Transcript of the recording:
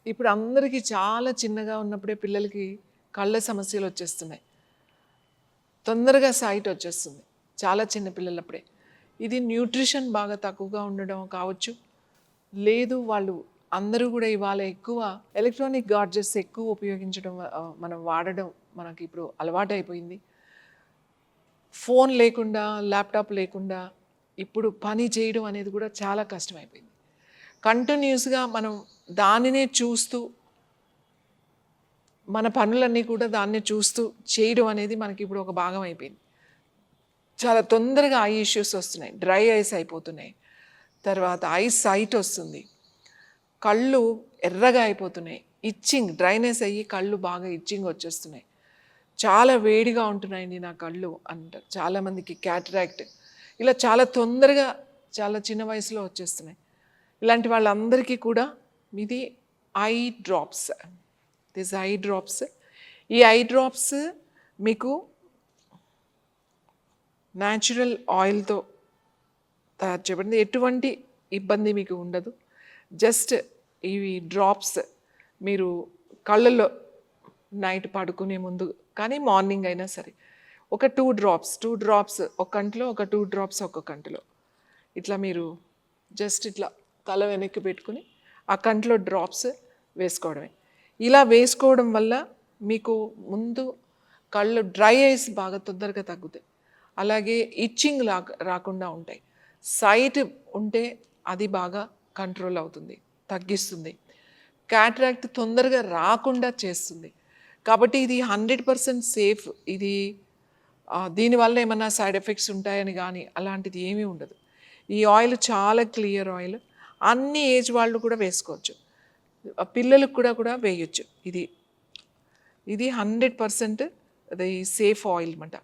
ఇప్పుడు అందరికీ చాలా చిన్నగా ఉన్నప్పుడే పిల్లలకి కళ్ళ సమస్యలు వచ్చేస్తున్నాయి. తొందరగా సైట్ వచ్చేస్తుంది చాలా చిన్న పిల్లలప్పుడే. ఇది న్యూట్రిషన్ బాగా తక్కువగా ఉండడం కావచ్చు, లేదు వాళ్ళు అందరూ కూడా ఇవాళ ఎక్కువ ఎలక్ట్రానిక్ గాడ్జెట్స్ ఎక్కువ ఉపయోగించడం, మనం వాడడం మనకి ఇప్పుడు అలవాటైపోయింది. ఫోన్ లేకుండా, ల్యాప్టాప్ లేకుండా ఇప్పుడు పని చేయడం అనేది కూడా చాలా కష్టమైపోయింది. కంటిన్యూస్గా మనం దానినే చూస్తూ, మన పనులన్నీ కూడా దాన్నే చూస్తూ చేయడం అనేది మనకి ఇప్పుడు ఒక భాగం అయిపోయింది. చాలా తొందరగా ఐ ఇష్యూస్ వస్తున్నాయి, డ్రై ఐస్ అయిపోతున్నాయి, తర్వాత ఐ సైట్ వస్తుంది, కళ్ళు ఎర్రగా అయిపోతున్నాయి, ఇచ్చింగ్ డ్రైనెస్ అయ్యి కళ్ళు బాగా ఇచ్చింగ్ వచ్చేస్తున్నాయి, చాలా వేడిగా ఉంటున్నాయండి నా కళ్ళు అంటారు చాలామందికి. క్యాటరాక్ట్ ఇలా చాలా తొందరగా చాలా చిన్న వయసులో వచ్చేస్తున్నాయి. ఇలాంటి వాళ్ళందరికీ కూడా ఇది eye drops. This eye drops. ఈ ఐ డ్రాప్స్ మీకు న్యాచురల్ ఆయిల్తో తయారు చేయబడింది. ఎటువంటి ఇబ్బంది మీకు ఉండదు. జస్ట్ ఇవి డ్రాప్స్ మీరు కళ్ళల్లో నైట్ పడుకునే ముందు కానీ మార్నింగ్ అయినా సరే ఒక 2 డ్రాప్స్ ఒక కంటిలో, ఒక 2 డ్రాప్స్ ఒక కంటిలో, ఇట్లా మీరు జస్ట్ ఇట్లా తల వెనక్కి పెట్టుకుని ఆ కంటిలో డ్రాప్స్ వేసుకోవడమే. ఇలా వేసుకోవడం వల్ల మీకు ముందు కళ్ళు డ్రై ఐస్ బాగా తొందరగా తగ్గుతాయి, అలాగే ఇచ్చింగ్ రాకుండా ఉంటాయి. సైట్ ఉంటే అది బాగా కంట్రోల్ అవుతుంది, తగ్గిస్తుంది. క్యాటరాక్ట్ తొందరగా రాకుండా చేస్తుంది. కాబట్టి ఇది 100% సేఫ్. ఇది దీనివల్ల ఏమన్నా సైడ్ ఎఫెక్ట్స్ ఉంటాయని కానీ అలాంటిది ఏమీ ఉండదు. ఈ ఆయిల్ చాలా క్లియర్ ఆయిల్, అన్ని ఏజ్ వాళ్ళు కూడా వేసుకోవచ్చు, పిల్లలకు కూడా వేయచ్చు. ఇది 100% అది సేఫ్ ఆయిల్ అన్నమాట.